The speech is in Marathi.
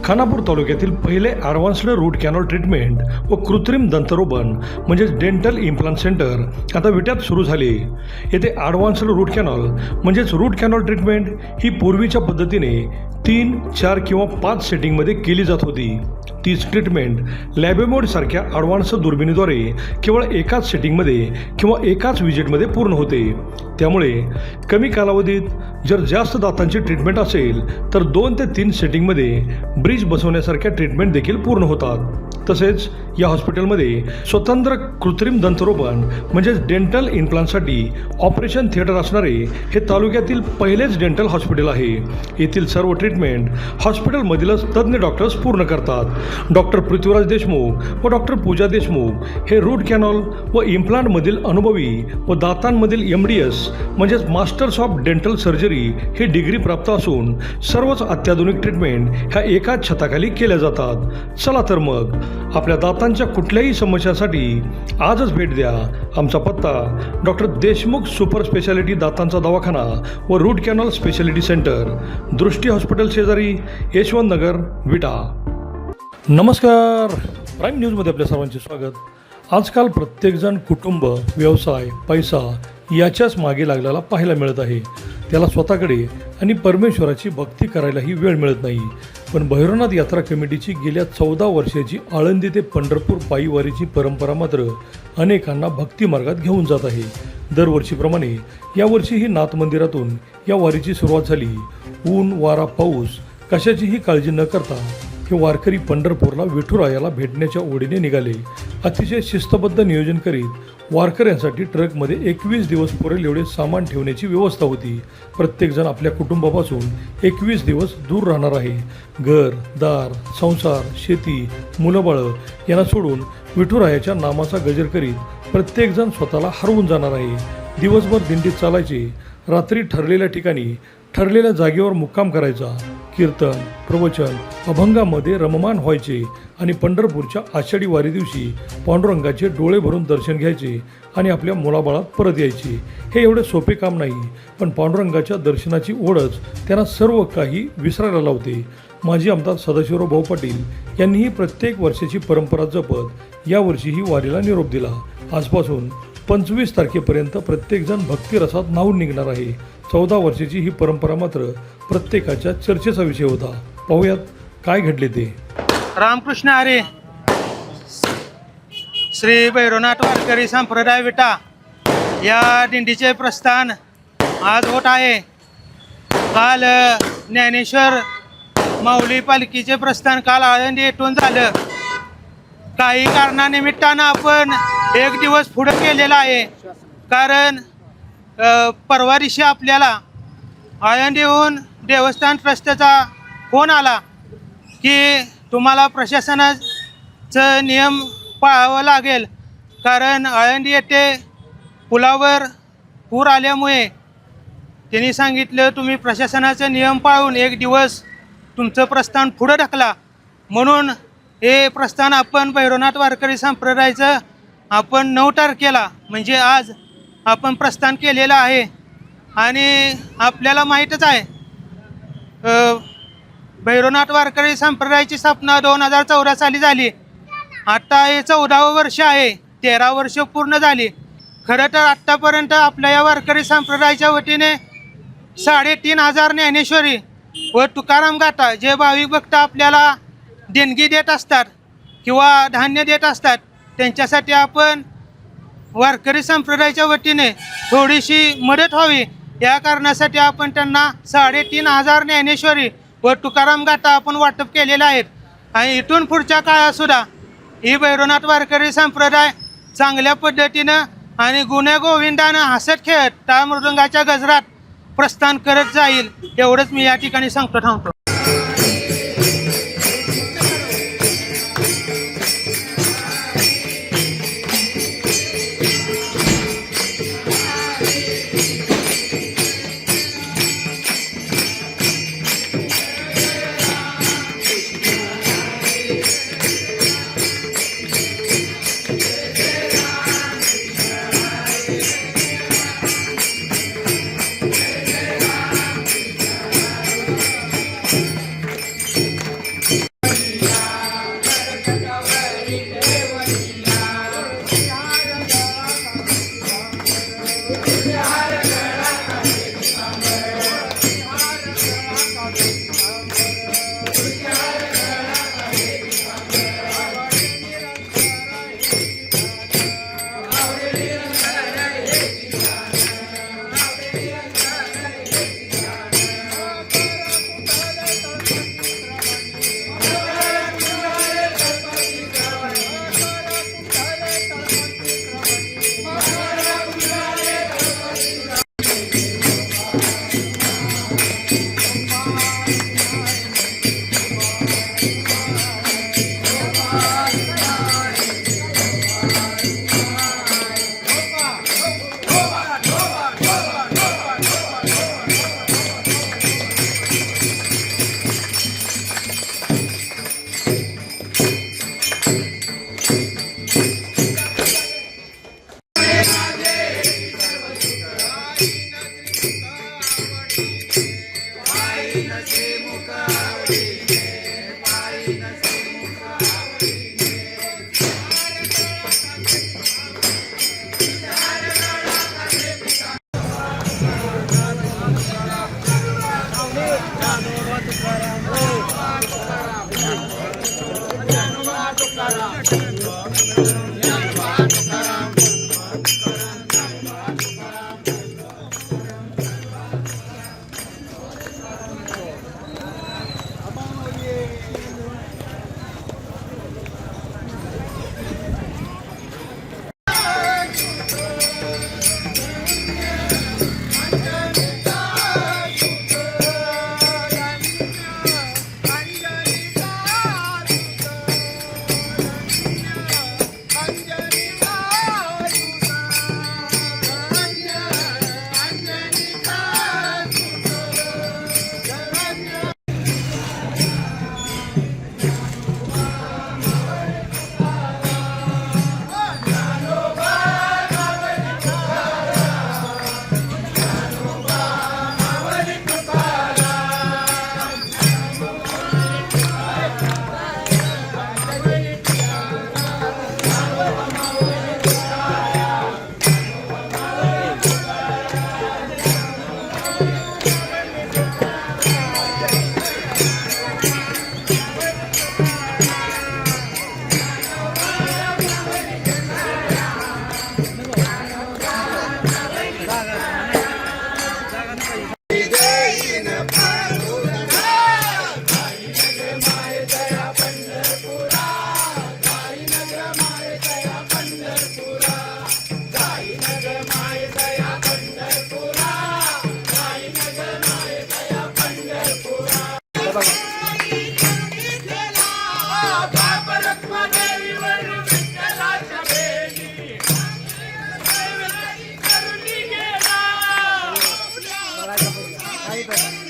खानापूर तालुक्यातील पहिले ॲडव्हान्स्ड रूट कॅनॉल ट्रीटमेंट व कृत्रिम दंतरोपण म्हणजेच डेंटल इम्प्लांट सेंटर आता विट्यात सुरू झाले. येथे ॲडव्हान्स्ड रूट कॅनॉल म्हणजेच रूट कॅनॉल ट्रीटमेंट ही पूर्वीच्या पद्धतीने 3, 4 किंवा 5 सेटिंगमध्ये केली जात होती. तीच ट्रीटमेंट लॅबेमोडसारख्या ॲडव्हान्स दुर्बिणीद्वारे केवळ एकाच सेटिंगमध्ये किंवा एकाच विजिटमध्ये पूर्ण होते. त्यामुळे कमी कालावधीत जर जास्त दातांची ट्रीटमेंट असेल तर 2 ते 3 सेटिंगमध्ये ब्रिज बसवण्यासारख्या ट्रीटमेंट देखील पूर्ण होतात. तसेच या हॉस्पिटलमध्ये स्वतंत्र कृत्रिम दंतरोपण म्हणजेच डेंटल इम्प्लांटसाठी ऑपरेशन थिएटर असणारे हे तालुक्यातील पहिलेच डेंटल हॉस्पिटल आहे. येथील सर्व ट्रीटमेंट हॉस्पिटलमधीलच तज्ज्ञ डॉक्टर्स पूर्ण करतात. डॉक्टर पृथ्वीराज देशमुख व डॉक्टर पूजा देशमुख हे रूट कॅनॉल व इम्प्लांटमधील अनुभवी व दातांमधील MDS म्हणजेच मास्टर्स ऑफ डेंटल सर्जरी हे डिग्री प्राप्त असून सर्वच अत्याधुनिक ट्रीटमेंट ह्या एकाच छताखाली केल्या जातात. चला तर मग आपल्या दातांच्या कुठल्याही समस्यांसाठी आजच भेट द्या. आमचा पत्ता डॉक्टर देशमुख सुपर स्पेशालिटी दातांचा दवाखाना व रूट कॅनॉल स्पेशालिटी सेंटर, दृष्टी हॉस्पिटल शेजारी, यशवंत नगर, विटा. नमस्कार, प्राईम न्यूजमध्ये आपल्या सर्वांचे स्वागत. आजकाल प्रत्येकजण कुटुंब, व्यवसाय, पैसा याच्याच मागे लागलेला पाहायला मिळत आहे. त्याला स्वतःकडे आणि परमेश्वराची भक्ती करायलाही वेळ मिळत नाही. पण भैरवनाथ यात्रा कमिटीची गेल्या 14 वर्षाची आळंदी ते पंढरपूर पायी वारीची परंपरा मात्र अनेकांना भक्ती मार्गात घेऊन जात आहे. दरवर्षीप्रमाणे यावर्षीही नाथ मंदिरातून या वारीची सुरुवात झाली. ऊन, वारा, पाऊस कशाचीही काळजी न करता हे वारकरी पंढरपूरला विठुरायाला भेटण्याच्या ओढीने निघाले. अतिशय शिस्तबद्ध नियोजन करीत वारकऱ्यांसाठी ट्रकमध्ये 21 दिवस पुरेल एवढे सामान ठेवण्याची व्यवस्था होती. प्रत्येकजण आपल्या कुटुंबापासून 21 दिवस दूर राहणार आहे. घर, दार, संसार, शेती, मुलंबाळं यांना सोडून विठुरायाच्या नामाचा गजर करीत प्रत्येकजण स्वतःला हरवून जाणार आहे. दिवसभर दिंडीत चालायचे, रात्री ठरलेल्या ठिकाणी ठरलेल्या जागेवर मुक्काम करायचा, कीर्तन, प्रवचन, अभंगामध्ये रममान व्हायचे आणि पंढरपूरच्या आषाढी वारी दिवशी पांडुरंगाचे डोळे भरून दर्शन घ्यायचे आणि आपल्या मुलाबाळात परत यायचे. हे एवढे सोपे काम नाही, पण पांडुरंगाच्या दर्शनाची ओढच त्यांना सर्व काही विसरायला लावते. माजी आमदार सदाशिवराव भाऊ पाटील यांनीही प्रत्येक वर्षाची परंपरा जपत यावर्षीही वारीला निरोप दिला. आजपासून 25 तारखेपर्यंत प्रत्येकजण भक्तिरसात न्हाऊन निघणार आहे. 14 वर्षाची ही परंपरा मात्र प्रत्येकाच्या चर्चेचा विषय होता. पाहूयात काय घडले ते. रामकृष्ण हरी. श्री भैरवनाथ वारकरी संप्रदाय विटा या दिंडीचे प्रस्थान आज होत आहे. काल ज्ञानेश्वर माऊली पालखीचे प्रस्थान काल आळंदी येथून झालं. काही कारणानिमित्तानं आपण 1 दिवस पुढे केलेला आहे. कारण परवा दिवशी आपल्याला आळंदीहून देवस्थान ट्रस्टचा फोन आला की तुम्हाला प्रशासनाचं नियम पाळावं लागेल. कारण आळंदी येथे पुलावर पूर आल्यामुळे त्यांनी सांगितलं तुम्ही प्रशासनाचे नियम पाळून 1 दिवस तुमचं प्रस्थान पुढं ढकला. म्हणून हे प्रस्थान आपण भैरवनाथ वारकरी संप्रदायाचं आपण 9 तारखेला म्हणजे आज आपण प्रस्थान केलेलं आहे. आणि आपल्याला माहीतच आहे भैरवनाथ वारकरी संप्रदायाची स्थापना 2014 साली झाली. आता हे 14वं वर्ष आहे. 13 वर्ष पूर्ण झाली. खरं तर आत्तापर्यंत आपल्या या वारकरी संप्रदायाच्या वतीने 3,500 ज्ञानेश्वरी व तुकाराम गाथा जे भाविक भक्त आपल्याला देणगी देत असतात किंवा धान्य देत असतात त्यांच्यासाठी आपण वारकरी संप्रदायाच्या वतीने थोडीशी मदत व्हावी या कारणासाठी आपण त्यांना 3,500 ज्ञानेश्वरी व तुकाराम गाथा आपण वाटप केलेले आहेत. आणि इथून पुढच्या काळातसुद्धा ही भैरवनाथ वारकरी संप्रदाय चांगल्या पद्धतीनं आणि गुण्यागोविंदानं हसत खेळत टाळ मृदंगाच्या गजरात प्रस्थान करत जाईल एवढंच मी या ठिकाणी सांगतो थांबतो. काही